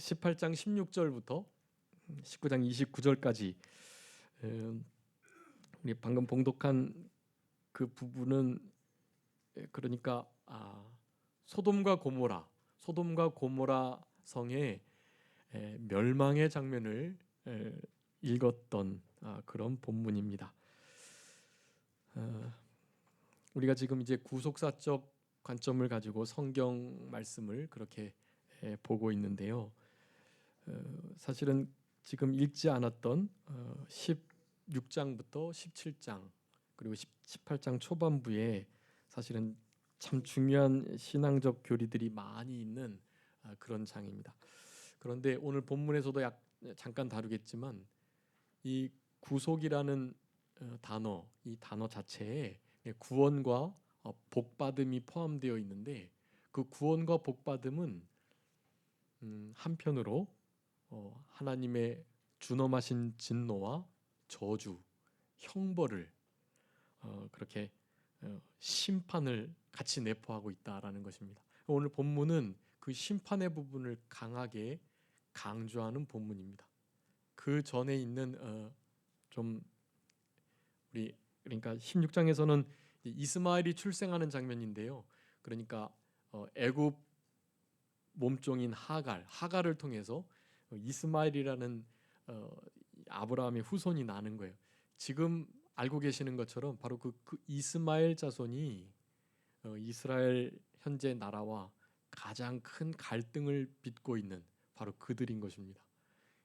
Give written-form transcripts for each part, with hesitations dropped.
18장 16절부터 19장 29절까지 우리 방금 봉독한 그 부분은 그러니까 소돔과 고모라 성의 멸망의 장면을 읽었던 그런 본문입니다. 우리가 지금 이제 구속사적 관점을 가지고 성경 말씀을 그렇게 보고 있는데요. 사실은 지금 읽지 않았던 16장부터 17장 그리고 18장 초반부에 사실은 참 중요한 신앙적 교리들이 많이 있는 그런 장입니다. 그런데 오늘 본문에서도 잠깐 다루겠지만 이 구속이라는 단어, 이 단어 자체에 구원과 복받음이 포함되어 있는데 그 구원과 복받음은 한편으로 하나님의 준엄하신 진노와 저주, 형벌을 그렇게 심판을 같이 내포하고 있다라는 것입니다. 오늘 본문은 그 심판의 부분을 강하게 강조하는 본문입니다. 그 전에 있는 좀 우리 그러니까 16장에서는 이스마엘이 출생하는 장면인데요. 그러니까 애굽 몸종인 하갈을 통해서 이스마엘이라는 아브라함의 후손이 나는 거예요. 지금 알고 계시는 것처럼 바로 그 이스마엘 자손이 이스라엘 현재 나라와 가장 큰 갈등을 빚고 있는 바로 그들인 것입니다.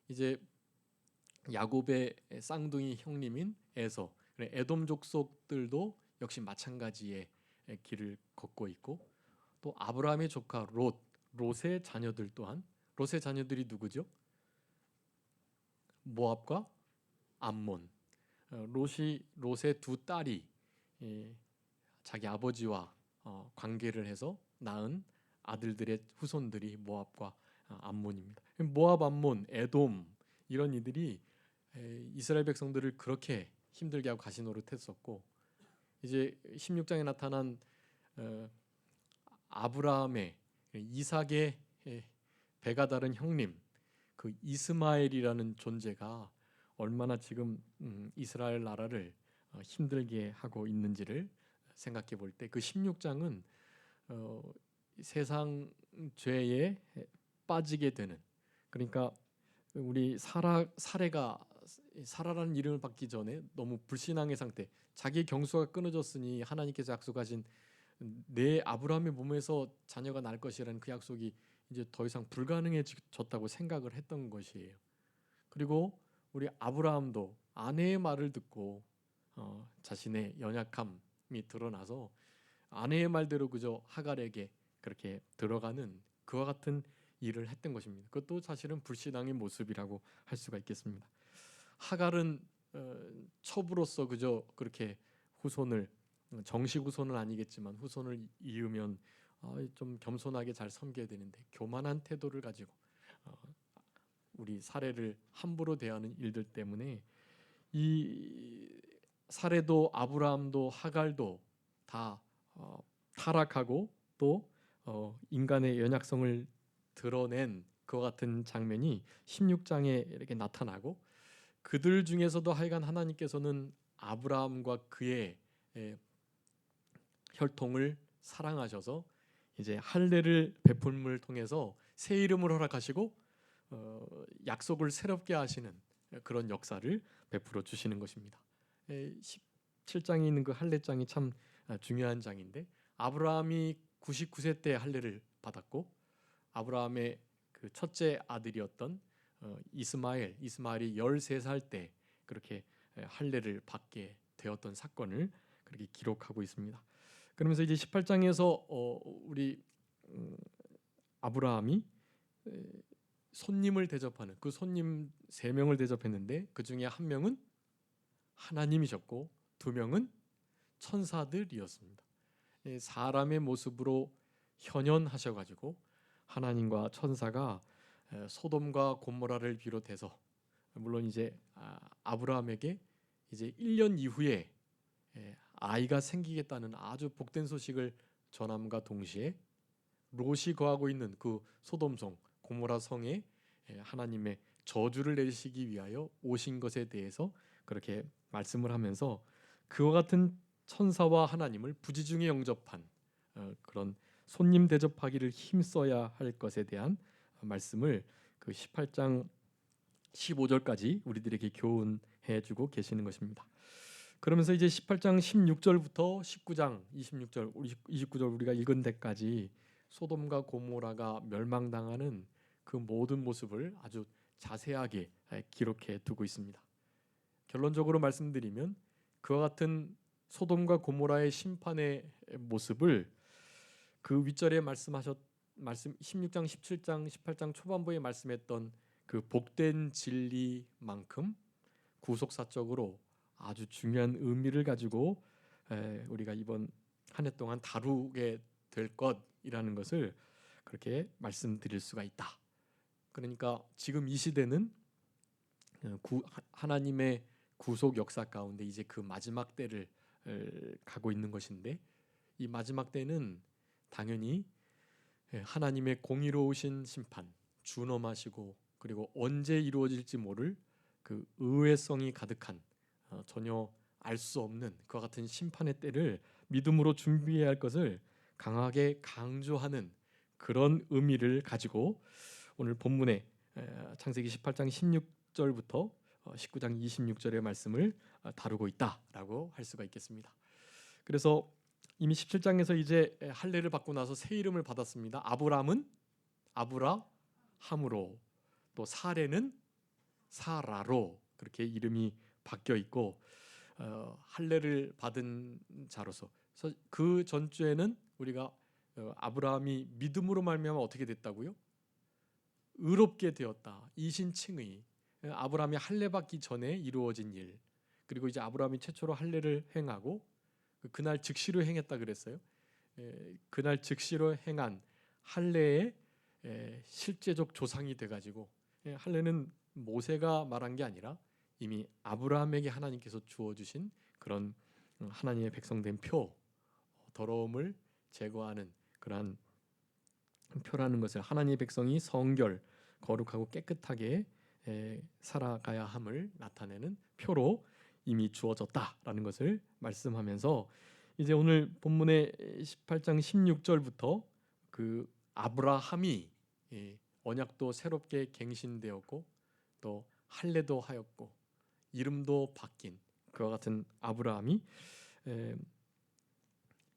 이제 야곱의 쌍둥이 형님인 에서, 에돔 족속들도 역시 마찬가지의 길을 걷고 있고, 또 아브라함의 조카 롯의 자녀들 또한, 롯의 자녀들이 누구죠? 모압과 암몬. 롯의 두 딸이 자기 아버지와 관계를 해서 낳은 아들들의 후손들이 모압과 암몬입니다. 모압, 암몬, 에돔 이런 이들이 이스라엘 백성들을 그렇게 힘들게 하고 가시노릇했었고, 이제 16장에 나타난 아브라함의 이삭의 배가 다른 형님 그 이스마엘이라는 존재가 얼마나 지금 이스라엘 나라를 힘들게 하고 있는지를 생각해 볼 때 그 16장은 세상 죄에 빠지게 되는, 그러니까 우리 사라라는 이름을 받기 전에 너무 불신앙의 상태, 자기 경수가 끊어졌으니 하나님께서 약속하신 내 아브라함의 몸에서 자녀가 날 것이라는 그 약속이 이제 더 이상 불가능해졌다고 생각을 했던 것이에요. 그리고 우리 아브라함도 아내의 말을 듣고 자신의 연약함이 드러나서 아내의 말대로 그저 하갈에게 그렇게 들어가는 그와 같은 일을 했던 것입니다. 그것도 사실은 불신앙의 모습이라고 할 수가 있겠습니다. 하갈은 첩으로서 그저 그렇게 후손을, 정식 후손은 아니겠지만 후손을 이으면 좀 겸손하게 잘 섬겨야 되는데 교만한 태도를 가지고 우리 사례를 함부로 대하는 일들 때문에 이 사례도 아브라함도 하갈도 다 타락하고 또 인간의 연약성을 드러낸 그와 같은 장면이 16장에 이렇게 나타나고, 그들 중에서도 하여간 하나님께서는 아브라함과 그의 혈통을 사랑하셔서 이제 할례를 베풀음을 통해서 새 이름을 허락하시고 약속을 새롭게 하시는 그런 역사를 베풀어 주시는 것입니다. 17장에 있는 그 할례장이 참 중요한 장인데, 아브라함이 99세 때 할례를 받았고 아브라함의 그 첫째 아들이었던 이스마엘이 13살 때 그렇게 할례를 받게 되었던 사건을 그렇게 기록하고 있습니다. 그러면서 이제 18장에서 우리 아브라함이 손님을 대접하는 그 손님 3명을 대접했는데 그 중에 1명은 하나님이셨고 2명은 천사들이었습니다. 사람의 모습으로 현현하셔가지고 하나님과 천사가 소돔과 고모라를 비롯해서, 물론 이제 아브라함에게 이제 1년 이후에 아이가 생기겠다는 아주 복된 소식을 전함과 동시에 롯이 거하고 있는 그 소돔성 고모라 성에 하나님의 저주를 내리시기 위하여 오신 것에 대해서 그렇게 말씀을 하면서 그와 같은 천사와 하나님을 부지중에 영접한 그런 손님 대접하기를 힘써야 할 것에 대한 말씀을 그 18장 15절까지 우리들에게 교훈해 주고 계시는 것입니다. 그러면서 이제 18장 16절부터 19장 26절 29절 우리가 읽은 데까지 소돔과 고모라가 멸망당하는 그 모든 모습을 아주 자세하게 기록해 두고 있습니다. 결론적으로 말씀드리면 그와 같은 소돔과 고모라의 심판의 모습을 그 윗절에 말씀 16장, 17장, 18장 초반부에 말씀했던 그 복된 진리만큼 구속사적으로 아주 중요한 의미를 가지고 우리가 이번 한 해 동안 다루게 될 것이라는 것을 그렇게 말씀드릴 수가 있다. 그러니까 지금 이 시대는 하나님의 구속 역사 가운데 이제 그 마지막 때를 가고 있는 것인데 이 마지막 때는 당연히 하나님의 공의로우신 심판, 준엄하시고 그리고 언제 이루어질지 모를 그 의외성이 가득한 전혀 알 수 없는 그와 같은 심판의 때를 믿음으로 준비해야 할 것을 강하게 강조하는 그런 의미를 가지고 오늘 본문의 창세기 18장 16절부터 19장 26절의 말씀을 다루고 있다라고 할 수가 있겠습니다. 그래서 이미 17장에서 이제 할례를 받고 나서 새 이름을 받았습니다. 아브람은 아브라함으로, 또 사레는 사라로 그렇게 이름이 바뀌어 있고 할례를 받은 자로서 그 전주에는 우리가 아브라함이 믿음으로 말미암아 어떻게 됐다고요? 의롭게 되었다. 이신칭의. 아브라함이 할례 받기 전에 이루어진 일. 그리고 이제 아브라함이 최초로 할례를 행하고 그날 즉시로 행했다 그랬어요. 그날 즉시로 행한 할례의 실제적 조상이 돼가지고 할례는 모세가 말한 게 아니라 이미 아브라함에게 하나님께서 주어주신 그런 하나님의 백성된 표, 더러움을 제거하는 그러한 표라는 것을 하나님의 백성이 성결, 거룩하고 깨끗하게 살아가야 함을 나타내는 표로 이미 주어졌다라는 것을 말씀하면서 이제 오늘 본문의 18장 16절부터 그 아브라함이 언약도 새롭게 갱신되었고 또 할례도 하였고 이름도 바뀐 그와 같은 아브라함이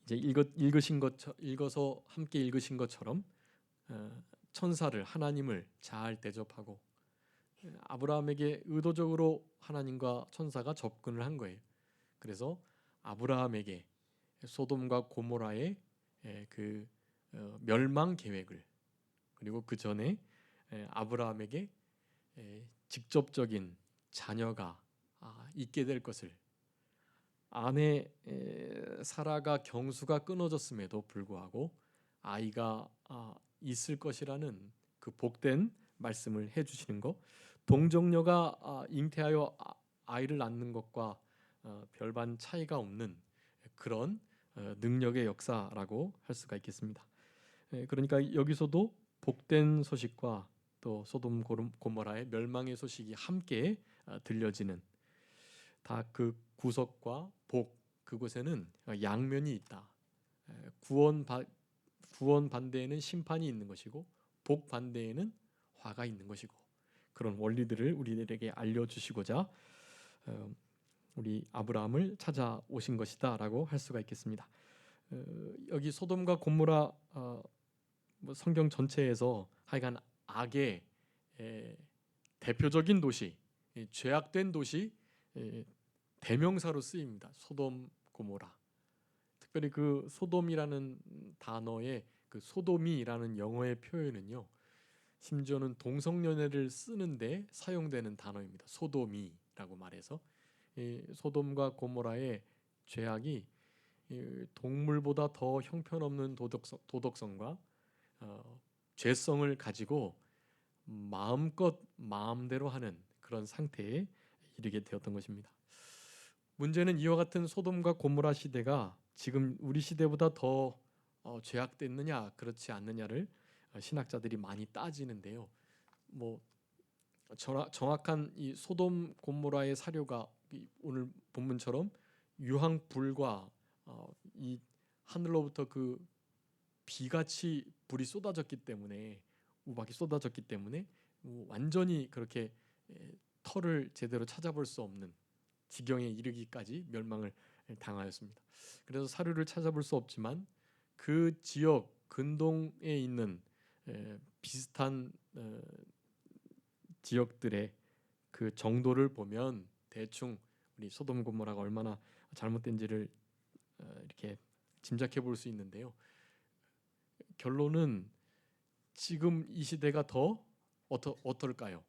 이제 읽어서 함께 읽으신 것처럼 천사를 하나님을 잘 대접하고 아브라함에게 의도적으로 하나님과 천사가 접근을 한 거예요. 그래서 아브라함에게 소돔과 고모라의 그 멸망 계획을 그리고 그 전에 아브라함에게 직접적인 자녀가 있게 될 것을 아내 사라가 경수가 끊어졌음에도 불구하고 아이가 있을 것이라는 그 복된 말씀을 해주시는 것, 동정녀가 잉태하여 아이를 낳는 것과 별반 차이가 없는 그런 능력의 역사라고 할 수가 있겠습니다. 그러니까 여기서도 복된 소식과 또 소돔 고모라의 멸망의 소식이 함께 들려지는 다 그 구속과 복 그곳에는 양면이 있다. 구원 반대에는 심판이 있는 것이고 복 반대에는 화가 있는 것이고 그런 원리들을 우리들에게 알려주시고자 우리 아브라함을 찾아오신 것이다라고 할 수가 있겠습니다. 여기 소돔과 고모라 성경 전체에서 하여간 악의 대표적인 도시, 죄악된 도시 대명사로 쓰입니다. 소돔 고모라. 특별히 그 소돔이라는 단어의 그 소돔이라는 영어의 표현은요. 심지어는 동성연애를 쓰는데 사용되는 단어입니다. 소돔이라고 말해서 소돔과 고모라의 죄악이 동물보다 더 형편없는 도덕성과 죄성을 가지고 마음껏 마음대로 하는 그런 상태에 이르게 되었던 것입니다. 문제는 이와 같은 소돔과 고모라 시대가 지금 우리 시대보다 더 죄악됐느냐 그렇지 않느냐를 신학자들이 많이 따지는데요. 뭐 정확한 이 소돔 고모라의 사료가 오늘 본문처럼 유황불과 이 하늘로부터 그 비같이 불이 쏟아졌기 때문에, 우박이 쏟아졌기 때문에 완전히 그렇게 터를 제대로 찾아볼 수 없는 지경에 이르기까지 멸망을 당하였습니다. 그래서 사료를 찾아볼 수 없지만 그 지역 근동에 있는 비슷한 지역들의 그 정도를 보면 대충 우리 소돔 고모라가 얼마나 잘못된지를 이렇게 짐작해 볼 수 있는데요. 결론은 지금 이 시대가 더 어떨까요?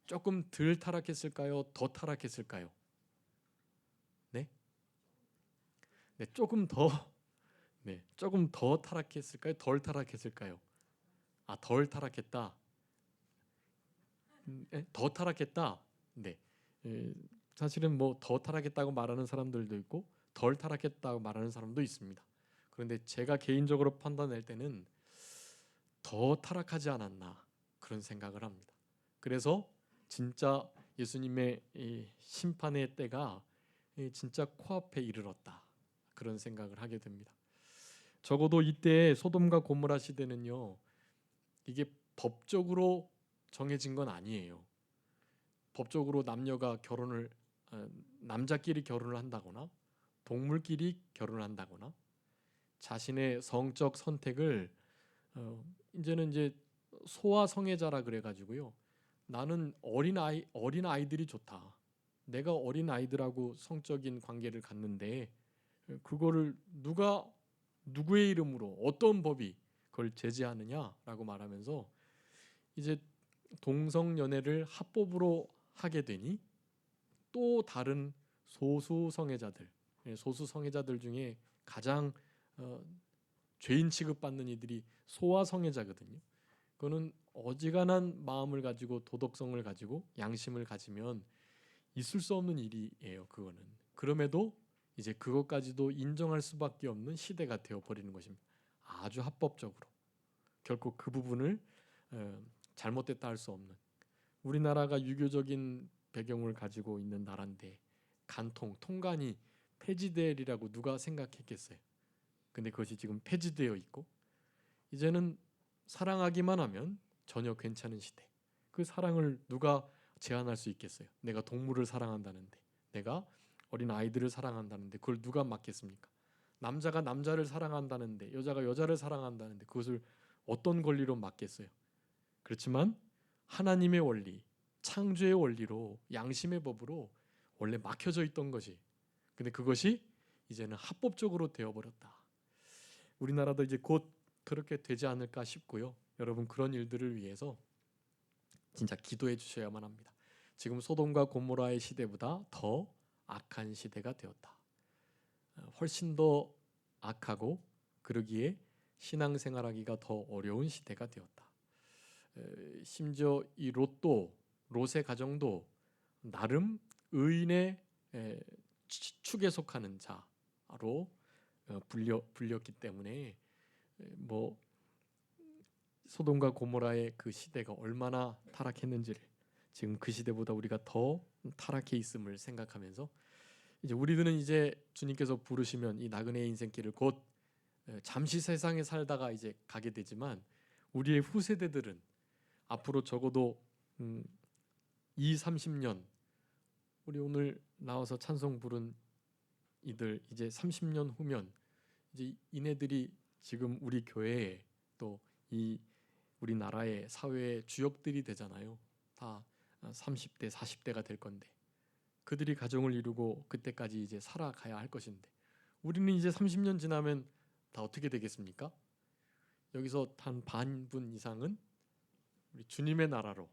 조금 덜 타락했을까요? 더 타락했을까요? 네? 네, 조금 더 타락했을까요? 덜 타락했을까요? 덜 타락했다. 더 타락했다. 네. 사실은 뭐 더 타락했다고 말하는 사람들도 있고 덜 타락했다고 말하는 사람도 있습니다. 그런데 제가 개인적으로 판단할 때는 더 타락하지 않았나 그런 생각을 합니다. 그래서 진짜 예수님의 이 심판의 때가 진짜 코앞에 이르렀다 그런 생각을 하게 됩니다. 적어도 이때 소돔과 고모라 시대는요, 이게 법적으로 정해진 건 아니에요. 법적으로 남녀가 남자끼리 결혼을 한다거나 동물끼리 결혼을 한다거나 자신의 성적 선택을 이제는 이제 소아성애자라 그래가지고요, 나는 어린 아이들이 좋다. 내가 어린 아이들하고 성적인 관계를 갖는데 그거를 누구의 이름으로 어떤 법이 그걸 제재하느냐라고 말하면서 이제 동성연애를 합법으로 하게 되니 또 다른 소수 성애자들 중에 가장 죄인 취급받는 이들이 소아성애자거든요. 그거는 어지간한 마음을 가지고 도덕성을 가지고 양심을 가지면 있을 수 없는 일이에요. 그거는. 그럼에도 이제 그것까지도 인정할 수밖에 없는 시대가 되어버리는 것입니다. 아주 합법적으로. 결코 그 부분을 잘못됐다 할 수 없는. 우리나라가 유교적인 배경을 가지고 있는 나라인데 통간이 폐지되리라고 누가 생각했겠어요. 근데 그것이 지금 폐지되어 있고 이제는 사랑하기만 하면 전혀 괜찮은 시대. 그 사랑을 누가 제한할 수 있겠어요? 내가 동물을 사랑한다는데, 내가 어린 아이들을 사랑한다는데 그걸 누가 막겠습니까? 남자가 남자를 사랑한다는데, 여자가 여자를 사랑한다는데 그것을 어떤 권리로 막겠어요? 그렇지만 하나님의 원리, 창조의 원리로, 양심의 법으로 원래 막혀져 있던 것이, 근데 그것이 이제는 합법적으로 되어버렸다. 우리나라도 이제 곧 그렇게 되지 않을까 싶고요. 여러분, 그런 일들을 위해서 진짜 기도해 주셔야만 합니다. 지금 소돔과 고모라의 시대보다 더 악한 시대가 되었다. 훨씬 더 악하고 그러기에 신앙생활하기가 더 어려운 시대가 되었다. 심지어 이 롯의 가정도 나름 의인의 축에 속하는 자로 불렸기 때문에 뭐 소돔과 고모라의 그 시대가 얼마나 타락했는지를 지금 그 시대보다 우리가 더 타락해 있음을 생각하면서 이제 우리들은 이제 주님께서 부르시면 이 나그네의 인생길을 곧 잠시 세상에 살다가 이제 가게 되지만 우리의 후세대들은 앞으로 적어도 30년, 우리 오늘 나와서 찬송 부른 이들 이제 30년 후면 이제 이네들이 지금 우리 교회에 또 이 우리나라의 사회의 주역들이 되잖아요. 다 30대, 40대가 될 건데 그들이 가정을 이루고 그때까지 이제 살아가야 할 것인데 우리는 이제 30년 지나면 다 어떻게 되겠습니까? 여기서 한 반분 이상은 우리 주님의 나라로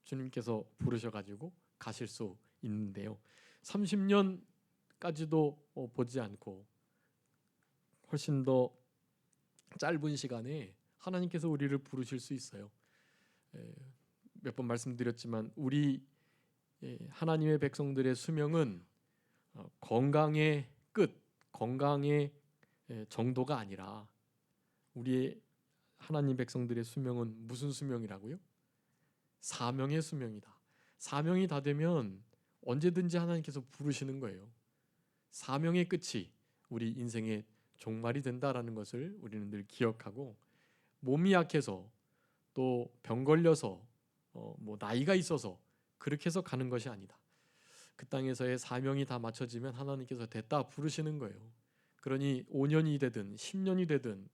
주님께서 부르셔가지고 가실 수 있는데요. 30년까지도 보지 않고 훨씬 더 짧은 시간에 하나님께서 우리를 부르실 수 있어요. 몇 번 말씀드렸지만 우리 하나님의 백성들의 수명은 건강의 끝, 건강의 정도가 아니라 우리의 하나님 백성들의 수명은 무슨 수명이라고요? 사명의 수명이다. 사명이 다 되면 언제든지 하나님께서 부르시는 거예요. 사명의 끝이 우리 인생의 종말이 된다라는 것을 우리는 늘 기억하고, 몸이 약해서 또 병 걸려서 뭐 나이가 있어서 그렇게 해서 가는 것이 아니다. 그 땅에서의 사명이 다 맞춰지면 하나님께서 됐다 부르시는 거예요. 그러니 5년이 되든 10년이 되든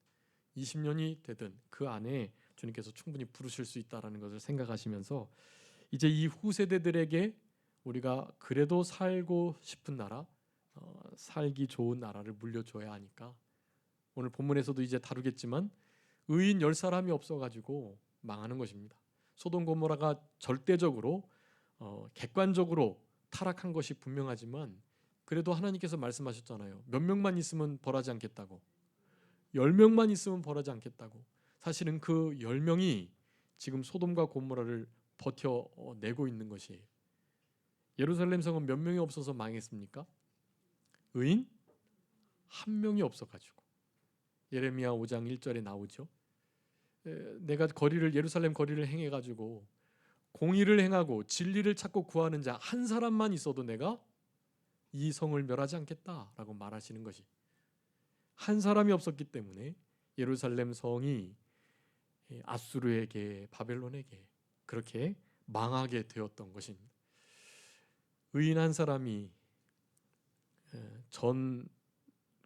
20년이 되든 그 안에 주님께서 충분히 부르실 수 있다라는 것을 생각하시면서, 이제 이 후세대들에게 우리가 그래도 살고 싶은 나라, 살기 좋은 나라를 물려줘야 하니까, 오늘 본문에서도 이제 다루겠지만 의인 10사람이 없어가지고 망하는 것입니다. 소돔 고모라가 절대적으로 객관적으로 타락한 것이 분명하지만, 그래도 하나님께서 말씀하셨잖아요. 몇 명만 있으면 벌하지 않겠다고. 10명만 있으면 벌하지 않겠다고. 사실은 그 10명이 지금 소돔과 고모라를 버텨내고 있는 것이에요. 예루살렘 성은 몇 명이 없어서 망했습니까? 의인 한 명이 없어가지고. 예레미야 5장 1절에 나오죠. 내가 예루살렘 거리를 행해가지고 공의를 행하고 진리를 찾고 구하는 자 한 사람만 있어도 내가 이 성을 멸하지 않겠다라고 말하시는 것이, 한 사람이 없었기 때문에 예루살렘 성이 아수르에게, 바벨론에게 그렇게 망하게 되었던 것입니다. 의인 한 사람이 전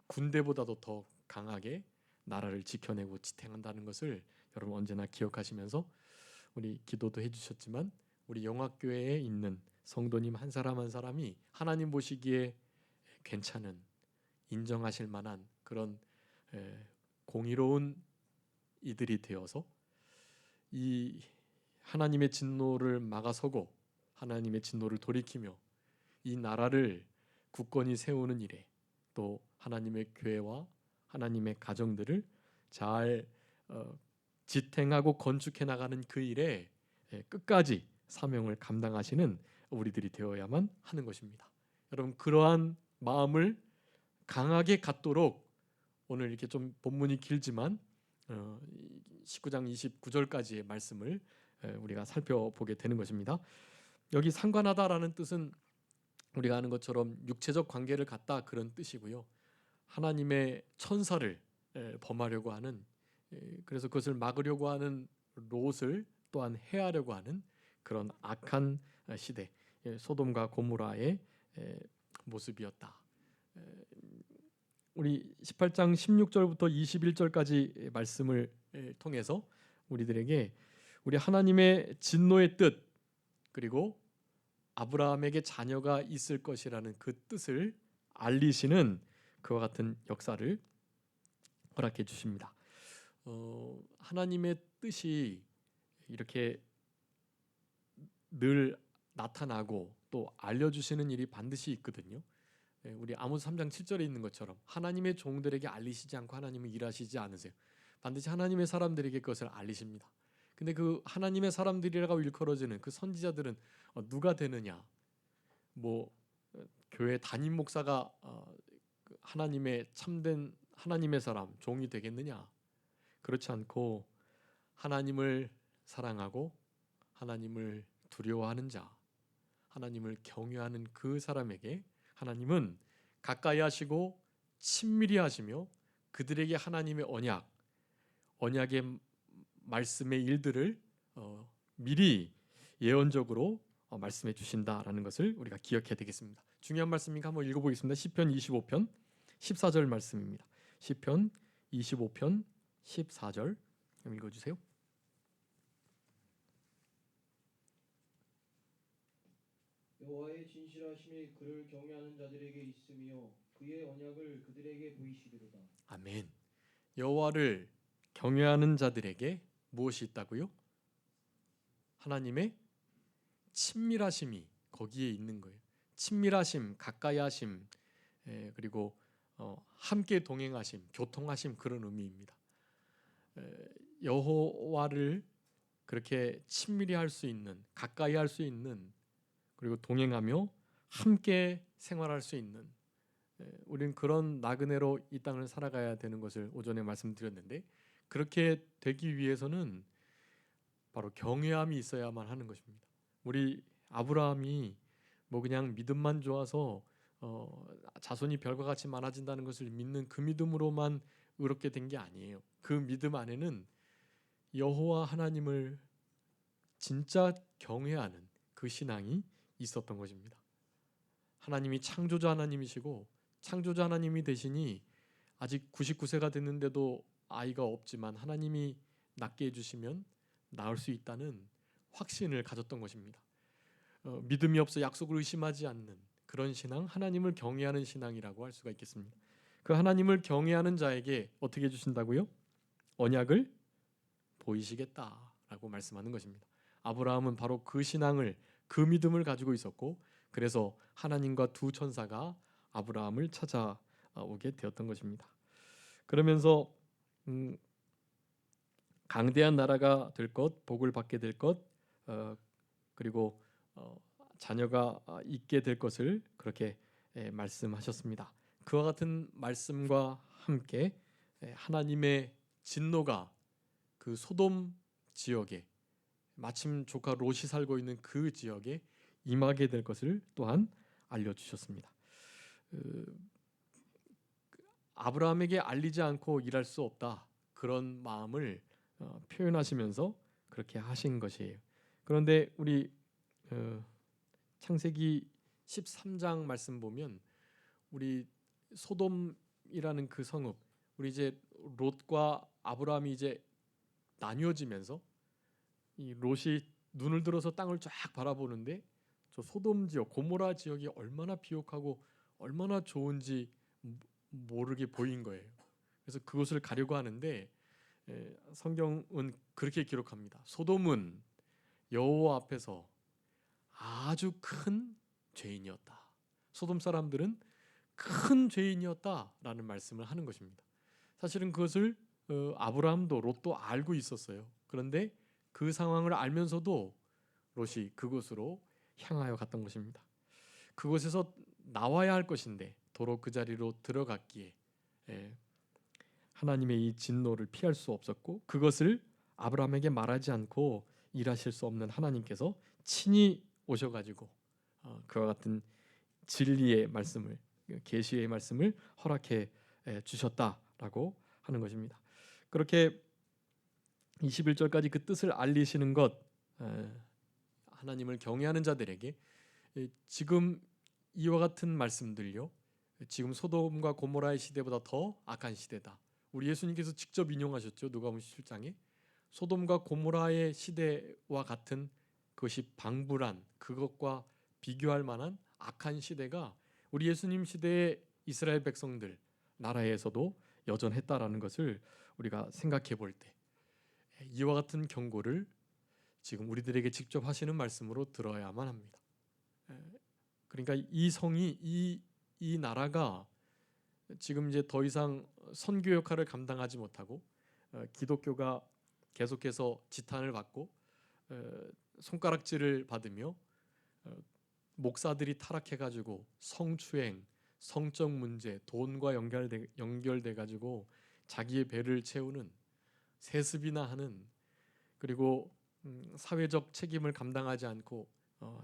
군대보다도 더 강하게 나라를 지켜내고 지탱한다는 것을 여러분 언제나 기억하시면서, 우리 기도도 해주셨지만 우리 영화교회에 있는 성도님 한 사람 한 사람이 하나님 보시기에 괜찮은, 인정하실 만한 그런 공의로운 이들이 되어서 이 하나님의 진노를 막아서고 하나님의 진노를 돌이키며 이 나라를 굳건히 세우는 일에, 또 하나님의 교회와 하나님의 가정들을 잘 지탱하고 건축해 나가는 그 일에 끝까지 사명을 감당하시는 우리들이 되어야만 하는 것입니다. 여러분, 그러한 마음을 강하게 갖도록 오늘 이렇게 좀 본문이 길지만 19장 29절까지의 말씀을 우리가 살펴보게 되는 것입니다. 여기 상관하다라는 뜻은 우리가 아는 것처럼 육체적 관계를 갖다 그런 뜻이고요. 하나님의 천사를 범하려고 하는, 그래서 그것을 막으려고 하는 롯을 또한 해하려고 하는 그런 악한 시대, 소돔과 고모라의 모습이었다. 우리 18장 16절부터 21절까지 말씀을 통해서 우리들에게 우리 하나님의 진노의 뜻, 그리고 아브라함에게 자녀가 있을 것이라는 그 뜻을 알리시는 그와 같은 역사를 허락해 주십니다. 하나님의 뜻이 이렇게 늘 나타나고 또 알려주시는 일이 반드시 있거든요. 우리 아모스 3장 7절에 있는 것처럼 하나님의 종들에게 알리시지 않고 하나님은 일하시지 않으세요. 반드시 하나님의 사람들에게 그것을 알리십니다. 근데 그 하나님의 사람들이라고 일컬어지는 그 선지자들은 누가 되느냐? 뭐 교회 담임 목사가 하나님의 참된 하나님의 사람, 종이 되겠느냐? 그렇지 않고 하나님을 사랑하고 하나님을 두려워하는 자, 하나님을 경외하는 그 사람에게 하나님은 가까이 하시고 친밀히 하시며 그들에게 하나님의 언약의 말씀의 일들을 미리 예언적으로 말씀해 주신다라는 것을 우리가 기억해야 되겠습니다. 중요한 말씀이니까 한번 읽어보겠습니다. 시편 25편 14절 말씀입니다. 시편 25편 14절 읽어주세요. 여호와의 진실하심이 그를 경외하는 자들에게 있으며 그의 언약을 그들에게 보이시리로다. 아멘. 여호와를 경외하는 자들에게 무엇이 있다고요? 하나님의 친밀하심이 거기에 있는 거예요. 친밀하심, 가까이 하심, 그리고 함께 동행하심, 교통하심, 그런 의미입니다. 여호와를 그렇게 친밀히 할 수 있는, 가까이 할 수 있는, 그리고 동행하며 함께 생활할 수 있는, 우리는 그런 나그네로 이 땅을 살아가야 되는 것을 오전에 말씀드렸는데, 그렇게 되기 위해서는 바로 경외함이 있어야만 하는 것입니다. 우리 아브라함이 뭐 그냥 믿음만 좋아서 자손이 별과 같이 많아진다는 것을 믿는 그 믿음으로만 의롭게 된 게 아니에요. 그 믿음 안에는 여호와 하나님을 진짜 경외하는 그 신앙이 있었던 것입니다. 하나님이 창조자 하나님이시고 창조자 하나님이 되시니 아직 99세가 됐는데도 아이가 없지만 하나님이 낳게 해주시면 낳을 수 있다는 확신을 가졌던 것입니다. 믿음이 없어 약속을 의심하지 않는 그런 신앙, 하나님을 경외하는 신앙이라고 할 수가 있겠습니다. 그 하나님을 경외하는 자에게 어떻게 해주신다고요? 언약을 보이시겠다라고 말씀하는 것입니다. 아브라함은 바로 그 신앙을, 그 믿음을 가지고 있었고, 그래서 하나님과 두 천사가 아브라함을 찾아오게 되었던 것입니다. 그러면서 강대한 나라가 될 것, 복을 받게 될 것, 그리고 자녀가 있게 될 것을 그렇게 말씀하셨습니다. 그와 같은 말씀과 함께 하나님의 진노가 그 소돔 지역에, 마침 조카 롯이 살고 있는 그 지역에 임하게 될 것을 또한 알려주셨습니다. 아브라함에게 알리지 않고 일할 수 없다, 그런 마음을 표현하시면서 그렇게 하신 것이에요. 그런데 우리 창세기 13장 말씀 보면 우리 소돔이라는 그 성읍, 우리 이제 롯과 아브라함이 이제 나뉘어지면서 이 롯이 눈을 들어서 땅을 쫙 바라보는데 저 소돔 지역, 고모라 지역이 얼마나 비옥하고 얼마나 좋은지 모르게 보인 거예요. 그래서 그곳을 가려고 하는데 성경은 그렇게 기록합니다. 소돔은 여호와 앞에서 아주 큰 죄인이었다. 소돔 사람들은 큰 죄인이었다라는 말씀을 하는 것입니다. 사실은 그것을 아브라함도 롯도 알고 있었어요. 그런데 그 상황을 알면서도 롯이 그곳으로 향하여 갔던 것입니다. 그곳에서 나와야 할 것인데 도로 그 자리로 들어갔기에 하나님의 이 진노를 피할 수 없었고, 그것을 아브라함에게 말하지 않고 일하실 수 없는 하나님께서 친히 오셔가지고 그와 같은 진리의 말씀을, 계시의 말씀을 허락해 주셨다라고 하는 것입니다. 그렇게 21절까지 그 뜻을 알리시는 것, 하나님을 경외하는 자들에게 지금 이와 같은 말씀들요, 지금 소돔과 고모라의 시대보다 더 악한 시대다. 우리 예수님께서 직접 인용하셨죠. 누가복음 17장에 소돔과 고모라의 시대와 같은 그것이 방불한, 그것과 비교할 만한 악한 시대가 우리 예수님 시대의 이스라엘 백성들 나라에서도 여전했다라는 것을 우리가 생각해 볼 때 이와 같은 경고를 지금 우리들에게 직접 하시는 말씀으로 들어야만 합니다. 그러니까 이 성이, 이 나라가 지금 이제 더 이상 선교 역할을 감당하지 못하고 기독교가 계속해서 지탄을 받고 손가락질을 받으며 목사들이 타락해가지고 성추행, 성적 문제, 돈과 연결돼 가지고 자기의 배를 채우는, 세습이나 하는, 그리고 사회적 책임을 감당하지 않고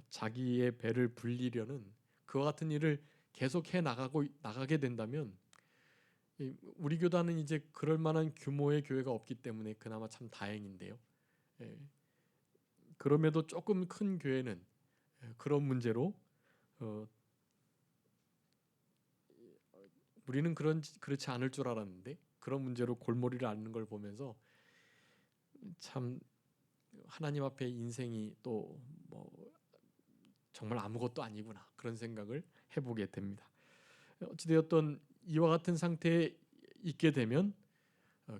자기의 배를 불리려는 그와 같은 일을 계속해 나가게 된다면, 우리 교단은 이제 그럴 만한 규모의 교회가 없기 때문에 그나마 참 다행인데요. 그럼에도 조금 큰 교회는 그런 문제로 우리는 그렇지 않을 줄 알았는데 그런 문제로 골머리를 앓는 걸 보면서 참 하나님 앞에 인생이 또 뭐 정말 아무것도 아니구나, 그런 생각을 해보게 됩니다. 어찌되었던 이와 같은 상태에 있게 되면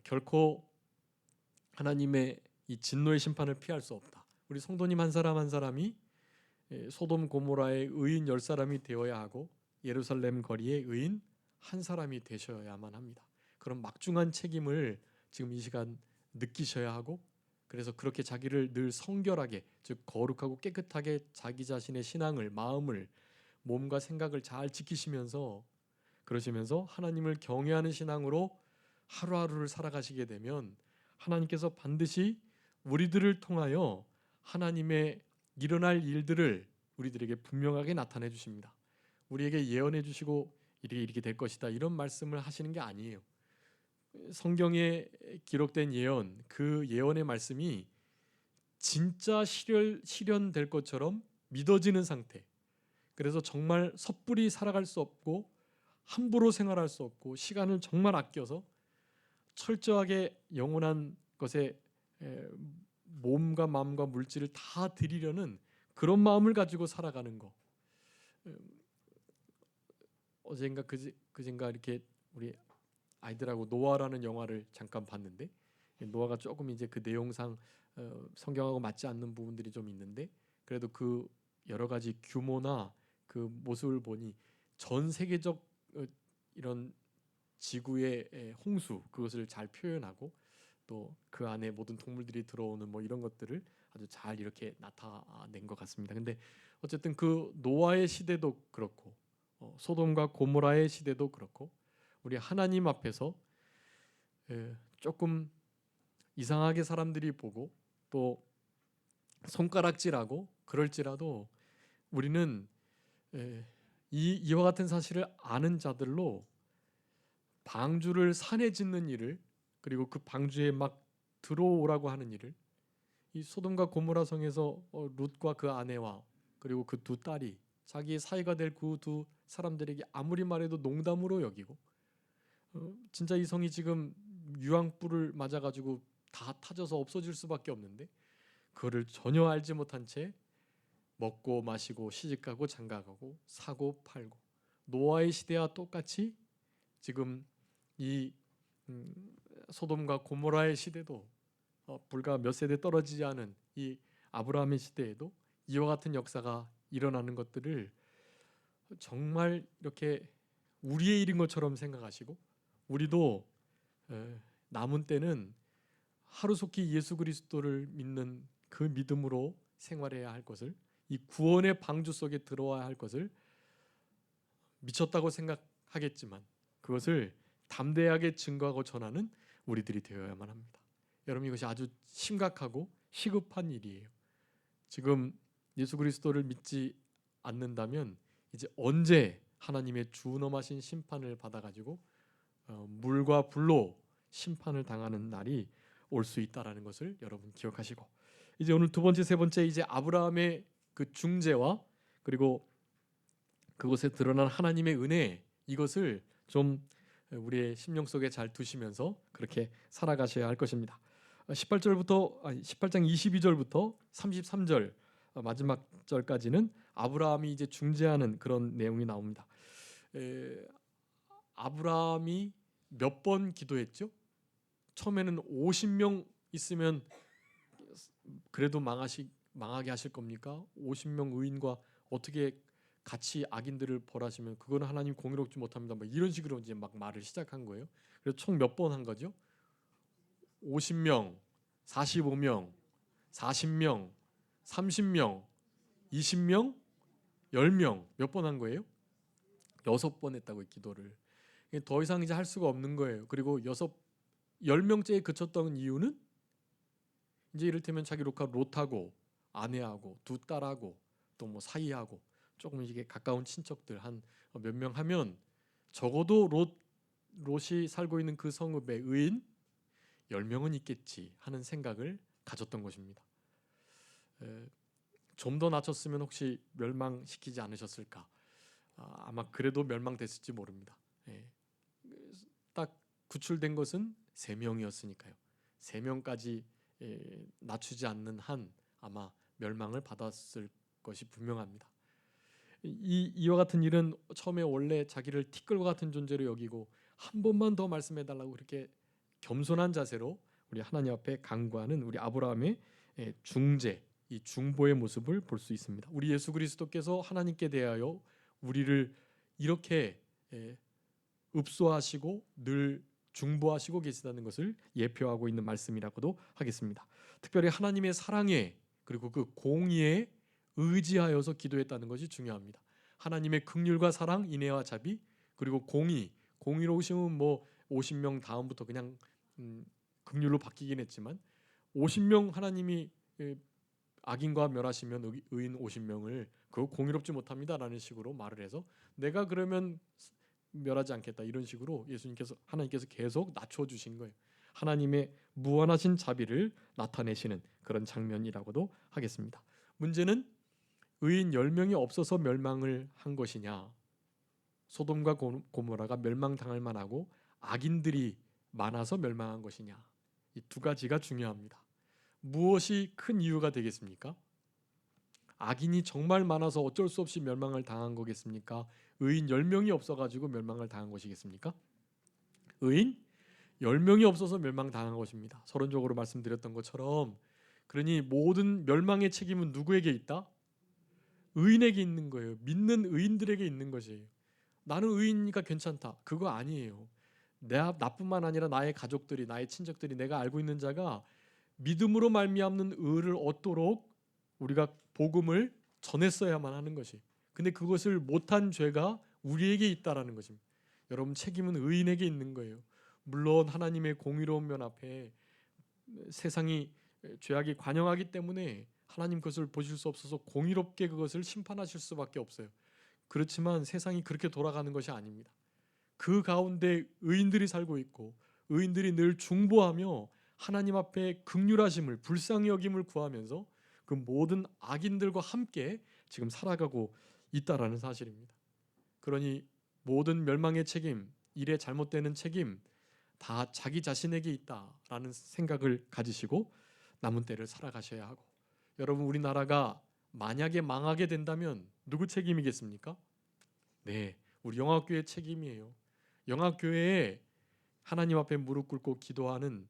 결코 하나님의 이 진노의 심판을 피할 수 없다. 우리 성도님 한 사람 한 사람이 소돔 고모라의 의인 10사람이 되어야 하고 예루살렘 거리의 의인 한 사람이 되셔야만 합니다. 그런 막중한 책임을 지금 이 시간 느끼셔야 하고, 그래서 그렇게 자기를 늘 성결하게, 즉 거룩하고 깨끗하게 자기 자신의 신앙을, 마음을, 몸과 생각을 잘 지키시면서, 그러시면서 하나님을 경외하는 신앙으로 하루하루를 살아가시게 되면 하나님께서 반드시 우리들을 통하여 하나님의 일어날 일들을 우리들에게 분명하게 나타내 주십니다. 우리에게 예언해 주시고 이렇게 될 것이다 이런 말씀을 하시는 게 아니에요. 성경에 기록된 예언, 그 예언의 말씀이 진짜 실현될 것처럼 믿어지는 상태. 그래서 정말 섣불리 살아갈 수 없고 함부로 생활할 수 없고 시간을 정말 아껴서 철저하게 영원한 것에 몸과 마음과 물질을 다 드리려는 그런 마음을 가지고 살아가는 거. 어젠가 그젠가 이렇게 우리 아이들하고 노아라는 영화를 잠깐 봤는데 노아가 조금 이제 그 내용상 성경하고 맞지 않는 부분들이 좀 있는데 그래도 그 여러 가지 규모나 그 모습을 보니 전 세계적 이런 지구의 홍수 그것을 잘 표현하고 또 그 안에 모든 동물들이 들어오는 뭐 이런 것들을 아주 잘 이렇게 나타낸 것 같습니다. 근데 어쨌든 그 노아의 시대도 그렇고 소돔과 고모라의 시대도 그렇고 우리 하나님 앞에서 조금 이상하게 사람들이 보고 또 손가락질하고 그럴지라도 우리는 이와 같은 사실을 아는 자들로 방주를 산에 짓는 일을 그리고 그 방주에 막 들어오라고 하는 일을 이 소돔과 고모라 성에서 룻과 그 아내와 그리고 그 두 딸이 자기의 사이가 될 그 두 사람들에게 아무리 말해도 농담으로 여기고 진짜 이 성이 지금 유황불을 맞아가지고 다 타져서 없어질 수밖에 없는데 그거를 전혀 알지 못한 채 먹고 마시고 시집가고 장가가고 사고 팔고 노아의 시대와 똑같이 지금 이 소돔과 고모라의 시대도 불과 몇 세대 떨어지지 않은 이 아브라함의 시대에도 이와 같은 역사가 일어나는 것들을 정말 이렇게 우리의 일인 것처럼 생각하시고 우리도 남은 때는 하루속히 예수 그리스도를 믿는 그 믿음으로 생활해야 할 것을 이 구원의 방주 속에 들어와야 할 것을 미쳤다고 생각하겠지만 그것을 담대하게 증거하고 전하는 우리들이 되어야만 합니다. 여러분 이것이 아주 심각하고 시급한 일이에요. 지금 예수 그리스도를 믿지 않는다면 이제 언제 하나님의 준엄하신 심판을 받아가지고 물과 불로 심판을 당하는 날이 올 수 있다라는 것을 여러분 기억하시고 이제 오늘 두 번째 세 번째 이제 아브라함의 그 중재와 그리고 그곳에 드러난 하나님의 은혜 이것을 좀 우리의 심령 속에 잘 두시면서 그렇게 살아가셔야 할 것입니다. 18장 22절부터 33절 마지막 절까지는 아브라함이 이제 중재하는 그런 내용이 나옵니다. 아브라함이 몇 번 기도했죠? 처음에는 50명 있으면 그래도 망하게 하실 겁니까? 50명 의인과 어떻게 같이 악인들을 벌하시면 그거는 하나님 공의롭지 못합니다. 뭐 이런 식으로 이제 막 말을 시작한 거예요. 그래서 총 몇 번 한 거죠? 50명, 45명, 40명, 30명, 20명, 10명 몇 번 한 거예요? 6번 했다고요, 기도를. 더 이상 이제 할 수가 없는 거예요. 그리고 10명째에 그쳤던 이유는 이제 이를테면 자기 롯하고 아내하고 두 딸하고 또 뭐 사이하고 조금 이게 가까운 친척들 한 몇 명 하면 적어도 롯이 살고 있는 그 성읍의 의인 10명은 있겠지 하는 생각을 가졌던 것입니다. 좀 더 낮췄으면 혹시 멸망시키지 않으셨을까? 아마 그래도 멸망됐을지 모릅니다. 딱 구출된 것은 3명이었으니까요. 3명까지 낮추지 않는 한 아마 멸망을 받았을 것이 분명합니다. 이와 같은 일은 처음에 원래 자기를 티끌과 같은 존재로 여기고 한 번만 더 말씀해달라고 그렇게 겸손한 자세로 우리 하나님 앞에 간구하는 우리 아브라함의 중재, 이 중보의 모습을 볼 수 있습니다. 우리 예수 그리스도께서 하나님께 대하여 우리를 이렇게 읍소하시고 늘 중보하시고 계시다는 것을 예표하고 있는 말씀이라고도 하겠습니다. 특별히 하나님의 사랑에 그리고 그 공의에 의지하여서 기도했다는 것이 중요합니다. 하나님의 긍휼과 사랑, 인애와 자비 그리고 공의로우심은 뭐 50명 다음부터 그냥 긍휼로 바뀌긴 했지만 50명 하나님이 악인과 멸하시면 의인 50명을 그거 공의롭지 못합니다라는 식으로 말을 해서 내가 그러면 멸하지 않겠다 이런 식으로 하나님께서 계속 낮춰주신 거예요. 하나님의 무한하신 자비를 나타내시는 그런 장면이라고도 하겠습니다. 문제는 의인 10명이 없어서 멸망을 한 것이냐, 소돔과 고모라가 멸망당할 만하고 악인들이 많아서 멸망한 것이냐, 이 두 가지가 중요합니다. 무엇이 큰 이유가 되겠습니까? 악인이 정말 많아서 어쩔 수 없이 멸망을 당한 거겠습니까? 의인 10명이 없어가지고 멸망을 당한 것이겠습니까? 의인 10명이 없어서 멸망당한 것입니다. 서론적으로 말씀드렸던 것처럼, 그러니 모든 멸망의 책임은 누구에게 있다? 의인에게 있는 거예요. 믿는 의인들에게 있는 것이에요. 나는 의인이니까 괜찮다, 그거 아니에요. 나뿐만 아니라 나의 가족들이, 나의 친척들이, 내가 알고 있는 자가 믿음으로 말미암는 의를 얻도록 우리가 복음을 전했어야만 하는 것이. 근데 그것을 못한 죄가 우리에게 있다라는 것입니다. 여러분, 책임은 의인에게 있는 거예요. 물론 하나님의 공의로운 면 앞에 세상이 죄악이 관영하기 때문에 하나님 그것을 보실 수 없어서 공의롭게 그것을 심판하실 수밖에 없어요. 그렇지만 세상이 그렇게 돌아가는 것이 아닙니다. 그 가운데 의인들이 살고 있고 의인들이 늘 중보하며 하나님 앞에 긍휼하심을, 불쌍히 여김을 구하면서 그 모든 악인들과 함께 지금 살아가고 있다라는 사실입니다. 그러니 모든 멸망의 책임, 일의 잘못되는 책임 다 자기 자신에게 있다라는 생각을 가지시고 남은 때를 살아가셔야 하고, 여러분, 우리나라가 만약에 망하게 된다면 누구 책임이겠습니까? 네, 우리 영화교회 책임이에요. 영화교회에 하나님 앞에 무릎 꿇고 기도하는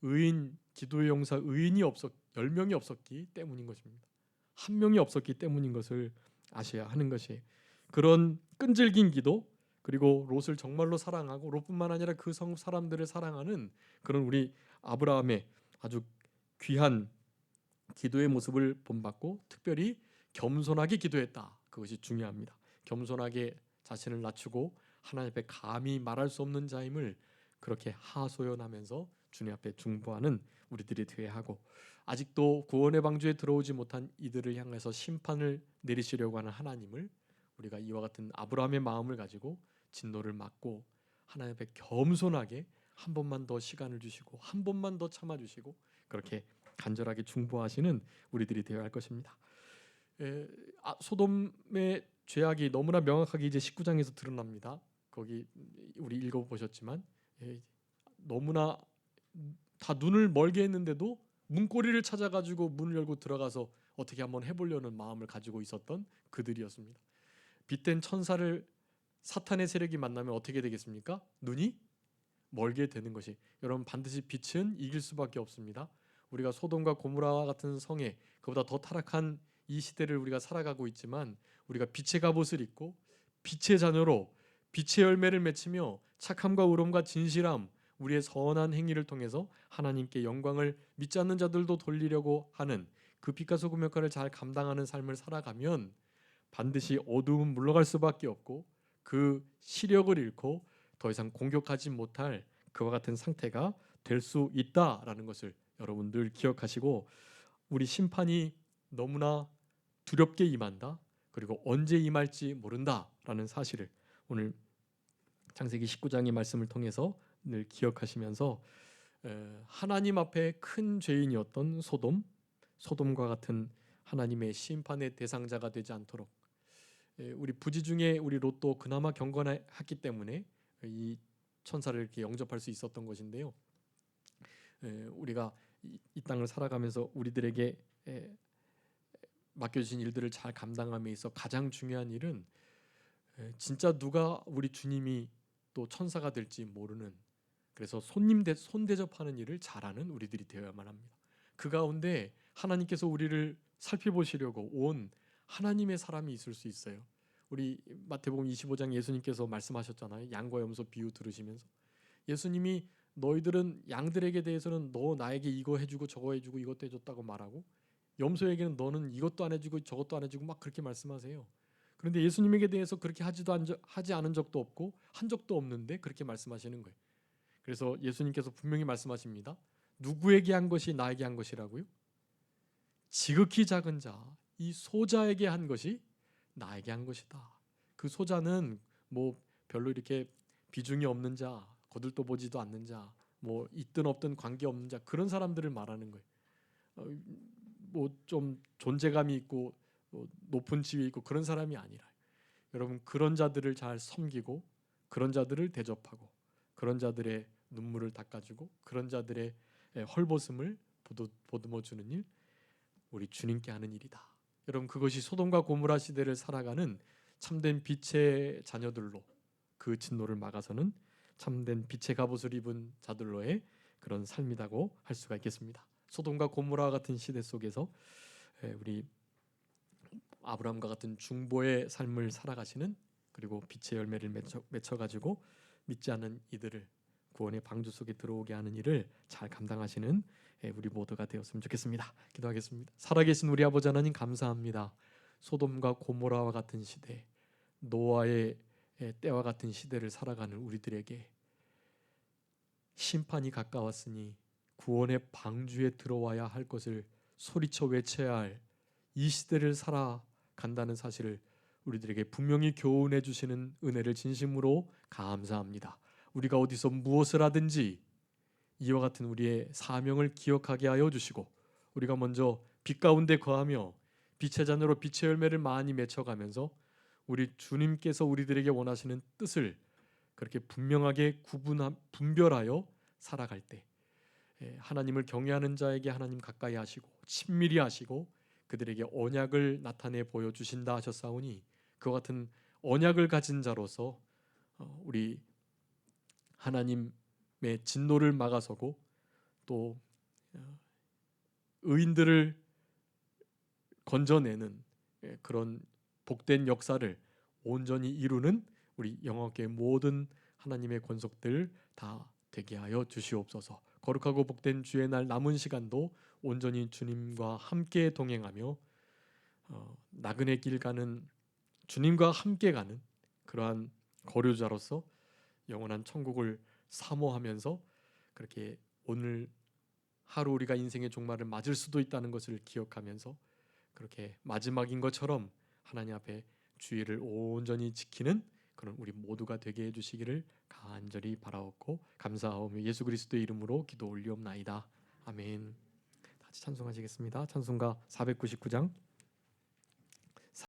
의인, 기도의 용사 의인이 10명이 없었기 때문인 것입니다. 한 명이 없었기 때문인 것을 아셔야 하는 것이, 그런 끈질긴 기도, 그리고 롯을 정말로 사랑하고 롯뿐만 아니라 그 성읍 사람들을 사랑하는 그런 우리 아브라함의 아주 귀한 기도의 모습을 본받고 특별히 겸손하게 기도했다. 그것이 중요합니다. 겸손하게 자신을 낮추고 하나님 앞에 감히 말할 수 없는 자임을 그렇게 하소연하면서 주님 앞에 중보하는 우리들이 되어야 하고, 아직도 구원의 방주에 들어오지 못한 이들을 향해서 심판을 내리시려고 하는 하나님을 우리가 이와 같은 아브라함의 마음을 가지고 진노를 막고 하나님 앞에 겸손하게 한 번만 더 시간을 주시고 한 번만 더 참아주시고 그렇게 간절하게 중보하시는 우리들이 되어야 할 것입니다. 소돔의 죄악이 너무나 명확하게 이제 19장에서 드러납니다. 거기 우리 읽어보셨지만 너무나 다 눈을 멀게 했는데도 문고리를 찾아가지고 문을 열고 들어가서 어떻게 한번 해보려는 마음을 가지고 있었던 그들이었습니다. 빛된 천사를 사탄의 세력이 만나면 어떻게 되겠습니까? 눈이 멀게 되는 것이, 여러분, 반드시 빛은 이길 수밖에 없습니다. 우리가 소돔과 고모라와 같은 성에, 그보다 더 타락한 이 시대를 우리가 살아가고 있지만 우리가 빛의 갑옷을 입고 빛의 자녀로 빛의 열매를 맺히며 착함과 의로움과 진실함, 우리의 선한 행위를 통해서 하나님께 영광을 믿지 않는 자들도 돌리려고 하는 그 빛과 소금 역할을 잘 감당하는 삶을 살아가면 반드시 어두움은 물러갈 수밖에 없고 그 시력을 잃고 더 이상 공격하지 못할 그와 같은 상태가 될 수 있다라는 것을 여러분 늘 기억하시고, 우리 심판이 너무나 두렵게 임한다, 그리고 언제 임할지 모른다라는 사실을 오늘 창세기 19장의 말씀을 통해서 늘 기억하시면서 하나님 앞에 큰 죄인이었던 소돔과 같은 하나님의 심판의 대상자가 되지 않도록, 우리 부지 중에 우리 롯도 그나마 경건했기 때문에 이 천사를 이렇게 영접할 수 있었던 것인데요. 우리가 이 땅을 살아가면서 우리들에게 맡겨주신 일들을 잘 감당함에 있어 가장 중요한 일은 진짜 누가 우리 주님이 또 천사가 될지 모르는, 그래서 손 대접하는 일을 잘하는 우리들이 되어야만 합니다. 그 가운데 하나님께서 우리를 살펴보시려고 온 하나님의 사람이 있을 수 있어요. 우리 마태복음 25장 예수님께서 말씀하셨잖아요. 양과 염소 비유 들으시면서 예수님이 너희들은 양들에게 대해서는 너 나에게 이거 해주고 저거 해주고 이것도 해줬다고 말하고, 염소에게는 너는 이것도 안 해주고 저것도 안 해주고 막 그렇게 말씀하세요. 그런데 예수님에게 대해서 그렇게 하지 않은 적도 없고 한 적도 없는데 그렇게 말씀하시는 거예요. 그래서 예수님께서 분명히 말씀하십니다. 누구에게 한 것이 나에게 한 것이라고요? 지극히 작은 자, 이 소자에게 한 것이 나에게 한 것이다. 그 소자는 뭐 별로 이렇게 비중이 없는 자, 거들떠보지도 않는 자, 뭐 있든 없든 관계 없는 자, 그런 사람들을 말하는 거예요. 뭐 좀 존재감이 있고 높은 지위에 있고 그런 사람이 아니라, 여러분 그런 자들을 잘 섬기고 그런 자들을 대접하고 그런 자들의 눈물을 닦아주고 그런 자들의 헐벗음을 보듬어 주는 일, 우리 주님께 하는 일이다. 여러분 그것이 소돔과 고모라 시대를 살아가는 참된 빛의 자녀들로, 그 진노를 막아서는 참된 빛의 갑옷을 입은 자들로의 그런 삶이라고 할 수가 있겠습니다. 소돔과 고모라 같은 시대 속에서 우리 아브라함과 같은 중보의 삶을 살아가시는, 그리고 빛의 열매를 맺혀가지고 믿지 않는 이들을 구원의 방주 속에 들어오게 하는 일을 잘 감당하시는 우리 모두가 되었으면 좋겠습니다. 기도하겠습니다. 살아계신 우리 아버지 하나님, 감사합니다. 소돔과 고모라와 같은 시대, 노아의 때와 같은 시대를 살아가는 우리들에게 심판이 가까웠으니 구원의 방주에 들어와야 할 것을 소리쳐 외쳐야 할 이 시대를 살아간다는 사실을 우리들에게 분명히 교훈해 주시는 은혜를 진심으로 감사합니다. 우리가 어디서 무엇을 하든지 이와 같은 우리의 사명을 기억하게 하여 주시고, 우리가 먼저 빛 가운데 거하며 빛의 자녀로 빛의 열매를 많이 맺혀가면서 우리 주님께서 우리들에게 원하시는 뜻을 그렇게 분명하게 분별하여 살아갈 때 하나님을 경외하는 자에게 하나님 가까이 하시고 친밀히 하시고 그들에게 언약을 나타내 보여주신다 하셨사오니, 그와 같은 언약을 가진 자로서 우리 하나님의 진노를 막아서고 또 의인들을 건져내는 그런 복된 역사를 온전히 이루는 우리 영화계 모든 하나님의 권속들 다 되게 하여 주시옵소서. 거룩하고 복된 주의 날 남은 시간도 온전히 주님과 함께 동행하며 나그네 길 가는, 주님과 함께 가는 그러한 거류자로서 영원한 천국을 사모하면서, 그렇게 오늘 하루 우리가 인생의 종말을 맞을 수도 있다는 것을 기억하면서 그렇게 마지막인 것처럼 하나님 앞에 주의를 온전히 지키는 그런 우리 모두가 되게 해주시기를 간절히 바라옵고 감사하오며 예수 그리스도의 이름으로 기도 올리옵나이다. 아멘. 같이 찬송하시겠습니다. 찬송가 499장